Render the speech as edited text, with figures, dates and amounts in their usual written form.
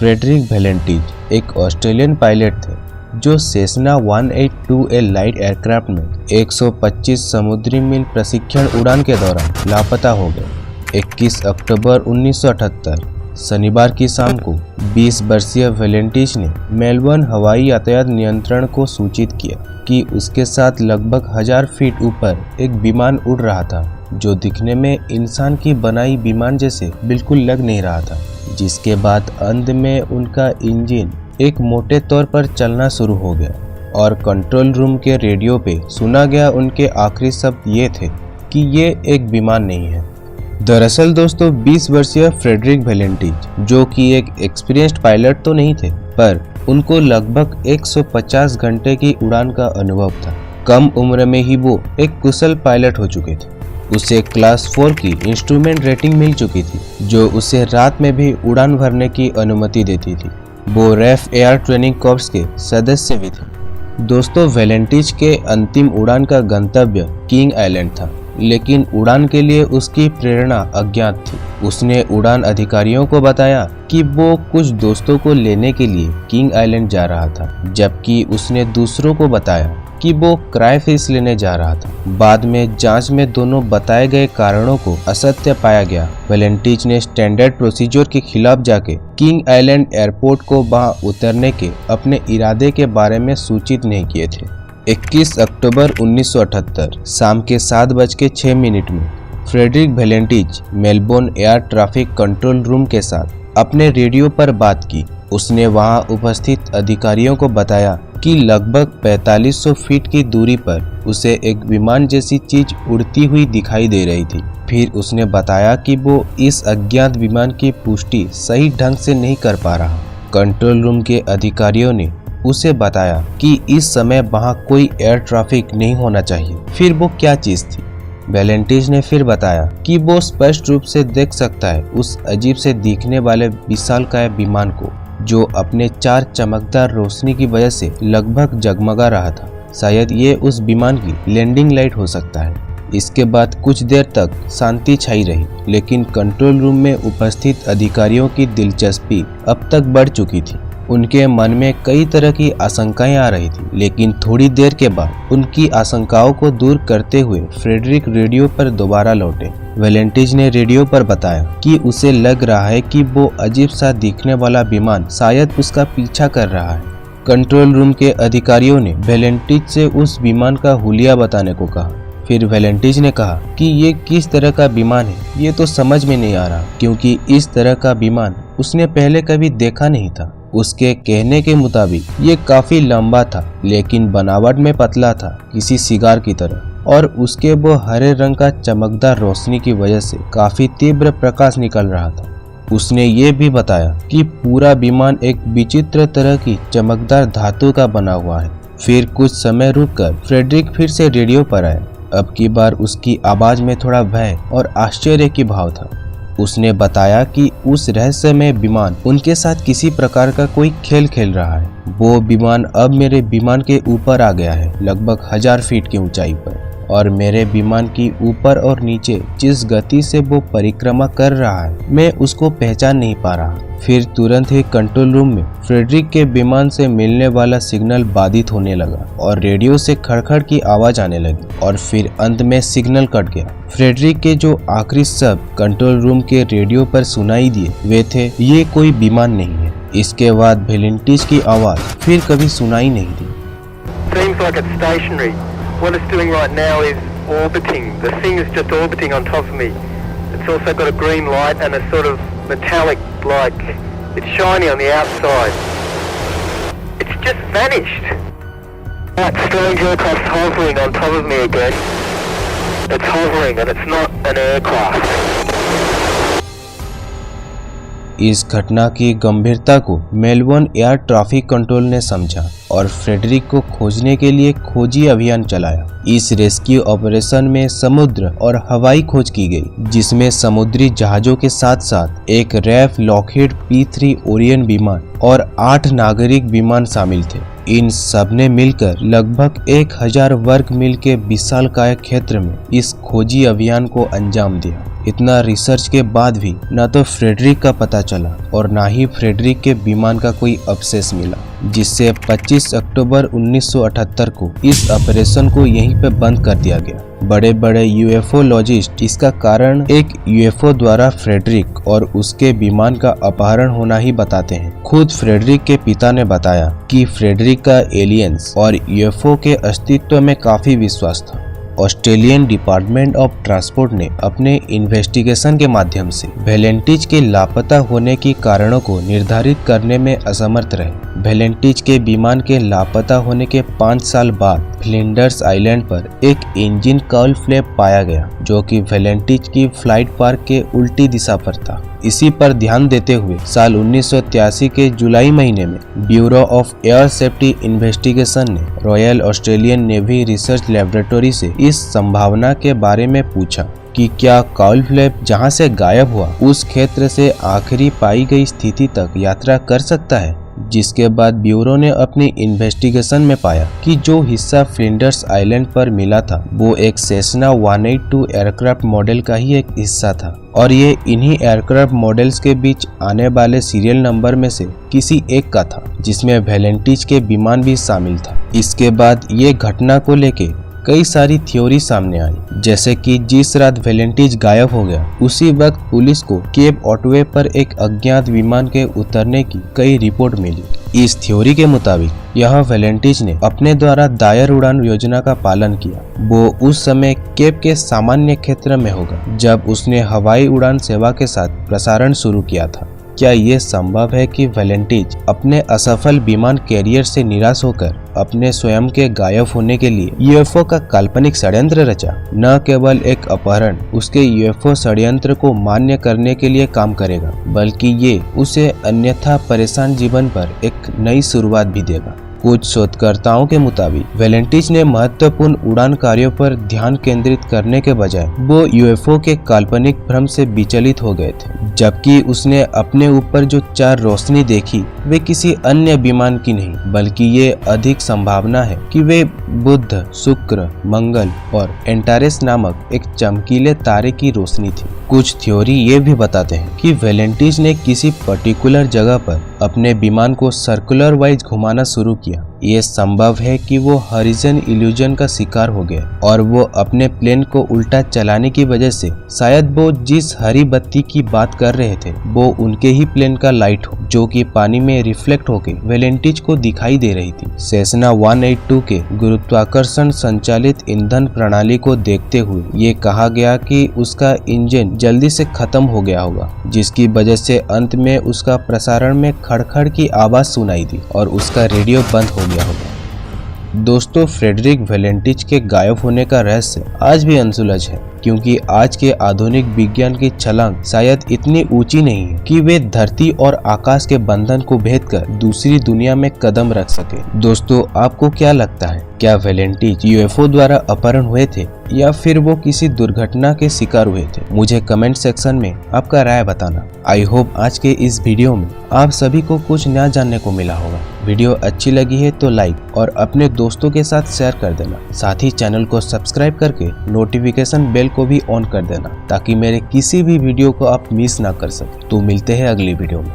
Frederick वेलेंटिज एक Australian pilot थे जो सेसना 182 लाइट एयरक्राफ्ट में 125 समुद्री मील प्रशिक्षण उड़ान के दौरान लापता हो गए। 21 अक्टूबर 1978 शनिवार की शाम को 20 वर्षीय वेलेंटिज ने मेलबर्न हवाई यातायात नियंत्रण को सूचित किया कि उसके साथ लगभग 1000 फीट ऊपर एक विमान उड़ रहा था जो दिखने में इंसान की बनाई विमान जैसे बिल्कुल लग नहीं रहा था। जिसके बाद अंत में उनका इंजन एक मोटे तौर पर चलना शुरू हो गया और कंट्रोल रूम के रेडियो पे सुना गया उनके आखिरी शब्द ये थे कि ये एक विमान नहीं है। दरअसल दोस्तों 20 वर्षीय फ्रेडरिक वेलेंटिज जो कि एक एक्सपीरियंस्ड पायलट तो नहीं थे, पर उनको लगभग 150 घंटे की उड़ान का अनुभव था। कम उम्र में ही वो एक कुशल पायलट हो चुके थे। उसे क्लास 4 की इंस्ट्रूमेंट रेटिंग मिल चुकी थी जो उसे रात में भी उड़ान भरने की अनुमति देती थी। वो रेफ एयर ट्रेनिंग कॉर्प्स के सदस्य भी थे। दोस्तों वेलेंटिज के अंतिम उड़ान का गंतव्य किंग आइलैंड था, लेकिन उड़ान के लिए उसकी प्रेरणा अज्ञात थी। उसने उड़ान अधिकारियों को बताया कि वो कुछ दोस्तों को लेने के लिए किंग आइलैंड जा रहा था, जबकि उसने दूसरों को बताया कि वो क्राइफिश लेने जा रहा था। बाद में जांच में दोनों बताए गए कारणों को असत्य पाया गया। वेलेंटिज ने स्टैंडर्ड प्रोसीजर के खिलाफ जाके किंग आइलैंड एयरपोर्ट को वहां उतरने के अपने इरादे के बारे में सूचित नहीं किए थे। 21 अक्टूबर 1978 शाम के 7:06 में Frederick Valentich Melbourne air traffic control room के साथ अपने रेडियो पर बात की। उसने वहां उपस्थित अधिकारियों को बताया कि लगभग 4500 फीट की दूरी पर उसे एक विमान जैसी चीज उड़ती हुई दिखाई दे रही थी। फिर उसने बताया कि वो इस अज्ञात विमान की पुष्टि सही ढंग से नहीं कर पा रहा। कंट्रोल रूम के अधिकारियों ने उसे बताया कि इस समय वहां कोई एयर ट्रैफिक नहीं होना चाहिए। फिर वो क्या चीज थी? वेलेंटिज ने फिर बताया कि वो स्पष्ट रूप से देख सकता है उस अजीब से दिखने वाले विशालकाय विमान को जो अपने 4 चमकदार रोशनी की वजह से लगभग जगमगा रहा था। शायद ये उस विमान की लैंडिंग लाइट हो सकता है। इसके बाद कुछ देर तक शांति छाई रही, लेकिन कंट्रोल रूम में उपस्थित अधिकारियों की दिलचस्पी अब तक बढ़ चुकी थी। उनके मन में कई तरह की आशंकाएं आ रही थी, लेकिन थोड़ी देर के बाद उनकी आशंकाओं को दूर करते हुए फ्रेडरिक रेडियो पर दोबारा लौटे। वेलेंटिज ने रेडियो पर बताया कि उसे लग रहा है कि वो अजीब सा दिखने वाला विमान शायद उसका पीछा कर रहा है। कंट्रोल रूम के अधिकारियों ने वेलेंटिज से उस विमान का हुलिया बताने को कहा। फिर वेलेंटिज ने कहा कि ये किस तरह का विमान है ये तो समझ में नहीं आ रहा, क्योंकि इस तरह का विमान उसने पहले कभी देखा नहीं था। उसके कहने के मुताबिक ये काफी लंबा था, लेकिन बनावट में पतला था, किसी सिगार की तरह, और उसके वो हरे रंग का चमकदार रोशनी की वजह से काफी तीव्र प्रकाश निकल रहा था। उसने ये भी बताया कि पूरा विमान एक विचित्र तरह की चमकदार धातु का बना हुआ है। फिर कुछ समय रुककर फ्रेडरिक फिर से रेडियो पर आया। अब की बार उसकी आवाज में थोड़ा भय और आश्चर्य की भाव था। उसने बताया कि उस रहस्यमय विमान उनके साथ किसी प्रकार का कोई खेल खेल रहा है। वो विमान अब मेरे विमान के ऊपर आ गया है, लगभग 1000 फीट की ऊंचाई पर, और मेरे विमान की ऊपर और नीचे जिस गति से वो परिक्रमा कर रहा है मैं उसको पहचान नहीं पा रहा। फिर तुरंत ही कंट्रोल रूम में फ्रेडरिक के विमान से मिलने वाला सिग्नल बाधित होने लगा और रेडियो से खड़खड़ की आवाज आने लगी, और फिर अंत में सिग्नल कट गया। फ्रेडरिक के जो आखिरी शब्द कंट्रोल रूम के रेडियो पर सुनाई दिए वे थे, ये कोई विमान नहीं है। इसके बाद वेलेंटिज की आवाज फिर कभी सुनाई नहीं दी। What it's doing right now is orbiting. The thing is just orbiting on top of me. It's also got a green light and a sort of metallic, like it's shiny on the outside. It's just vanished. That strange aircraft's hovering on top of me again. It's hovering and it's not an aircraft. इस घटना की गंभीरता को Melbourne air traffic control ने समझा और Frederick को खोजने के लिए खोजी अभियान चलाया। इस रेस्क्यू ऑपरेशन में समुद्र और हवाई खोज की गई, जिसमें समुद्री जहाजों के साथ साथ एक रैफ लॉकहीड P-3 ओरियन विमान और 8 नागरिक विमान शामिल थे। इन सब ने मिलकर लगभग 1000 वर्ग मील के विशालकाय क्षेत्र में इस खोजी अभियान को अंजाम दिया। इतना रिसर्च के बाद भी न तो फ्रेडरिक का पता चला और ना ही फ्रेडरिक के विमान का कोई अवशेष मिला, जिससे 25 अक्टूबर 1978 को इस ऑपरेशन को यहीं पे बंद कर दिया गया। बड़े बड़े यूएफओलॉजिस्ट इसका कारण एक यूएफओ द्वारा फ्रेडरिक और उसके विमान का अपहरण होना ही बताते हैं। खुद फ्रेडरिक के पिता ने बताया कि फ्रेडरिक का एलियंस और यूएफओ के अस्तित्व में काफी विश्वास था। ऑस्ट्रेलियन डिपार्टमेंट ऑफ ट्रांसपोर्ट ने अपने इन्वेस्टिगेशन के माध्यम से वेलेंटिज के लापता होने के कारणों को निर्धारित करने में असमर्थ रहे। वेलेंटिज के विमान के लापता होने के 5 साल बाद फ्लिंडर्स आइलैंड पर एक इंजन कॉल फ्लैप पाया गया, जो कि वेलेंटिज की फ्लाइट पाथ के उल्टी दिशा पर था। इसी पर ध्यान देते हुए साल 1983 के जुलाई महीने में Bureau of Air Safety Investigation ने Royal Australian Navy Research Laboratory से इस संभावना के बारे में पूछा कि क्या कॉल फ्लैप जहां से गायब हुआ उस क्षेत्र से आखिरी पाई गई स्थिति तक यात्रा कर सकता है। जिसके बाद ब्यूरो ने अपनी इन्वेस्टिगेशन में पाया कि जो हिस्सा फ्लिंडर्स आइलैंड पर मिला था वो एक सेसना 182 एयरक्राफ्ट मॉडल का ही एक हिस्सा था और ये इन्हीं एयरक्राफ्ट मॉडल्स के बीच आने वाले सीरियल नंबर में से किसी एक का था, जिसमें वेलेंटिज के विमान भी शामिल था। इसके बाद ये घटना को लेके कई सारी थ्योरी सामने आई, जैसे कि जिस रात वेलेंटिज गायब हो गया उसी वक्त पुलिस को केप ऑटवे पर एक अज्ञात विमान के उतरने की कई रिपोर्ट मिली। इस थ्योरी के मुताबिक यह वेलेंटिज ने अपने द्वारा दायर उड़ान योजना का पालन किया। वो उस समय केप के सामान्य क्षेत्र में होगा जब उसने हवाई उड़ान सेवा के साथ प्रसारण शुरू किया था। क्या ये संभव है कि वेलेंटिज अपने असफल विमान कैरियर से निराश होकर अपने स्वयं के गायब होने के लिए यूएफओ का काल्पनिक षड्यंत्र रचा? न केवल एक अपहरण उसके यूएफओ षड्यंत्र को मान्य करने के लिए काम करेगा, बल्कि ये उसे अन्यथा परेशान जीवन पर एक नई शुरुआत भी देगा। कुछ शोधकर्ताओं के मुताबिक वेलेंटिज ने महत्वपूर्ण उड़ान कार्यों पर ध्यान केंद्रित करने के बजाय वो यूएफओ के काल्पनिक भ्रम से विचलित हो गए थे, जबकि उसने अपने ऊपर जो 4 रोशनी देखी वे किसी अन्य विमान की नहीं, बल्कि ये अधिक संभावना है कि वे बुध, शुक्र, मंगल और एंटारेस नामक एक चमकीले तारे की रोशनी थी। कुछ थ्योरी ये भी बताते हैं कि वेलेंटिज ने किसी पर्टिकुलर जगह पर अपने विमान को सर्कुलर वाइज घुमाना शुरू किया। ये संभव है कि वो हॉरिजन इल्यूजन का शिकार हो गए और वो अपने प्लेन को उल्टा चलाने की वजह से शायद वो जिस हरी बत्ती की बात कर रहे थे वो उनके ही प्लेन का लाइट हो, जो कि पानी में रिफ्लेक्ट होकर वेलेंटिज को दिखाई दे रही थी। सेसना 182 के गुरुत्वाकर्षण संचालित ईंधन प्रणाली को देखते हुए ये कहा गया कि उसका इंजन जल्दी से खत्म हो गया होगा, जिसकी वजह से अंत में उसका प्रसारण में खड़खड़ की आवाज सुनाई दी और उसका रेडियो बंद हो गया होगा। दोस्तों, फ्रेडरिक वेलेंटिज के गायब होने का रहस्य आज भी अनसुलझ है, क्योंकि आज के आधुनिक विज्ञान की छलांग शायद इतनी ऊंची नहीं है कि वे धरती और आकाश के बंधन को भेदकर दूसरी दुनिया में कदम रख सके। दोस्तों, आपको क्या लगता है, क्या वेलेंटिज यूएफओ द्वारा अपहरण हुए थे या फिर वो किसी दुर्घटना के शिकार हुए थे? मुझे कमेंट सेक्शन में आपका राय बताना। आई होप आज के इस वीडियो में आप सभी को कुछ नया जानने को मिला होगा। वीडियो अच्छी लगी है तो लाइक और अपने दोस्तों के साथ शेयर कर देना। साथ ही चैनल को सब्सक्राइब करके नोटिफिकेशन बेल को भी ऑन कर देना, ताकि मेरे किसी भी वीडियो को आप मिस ना कर सके। तो मिलते हैं अगली वीडियो में।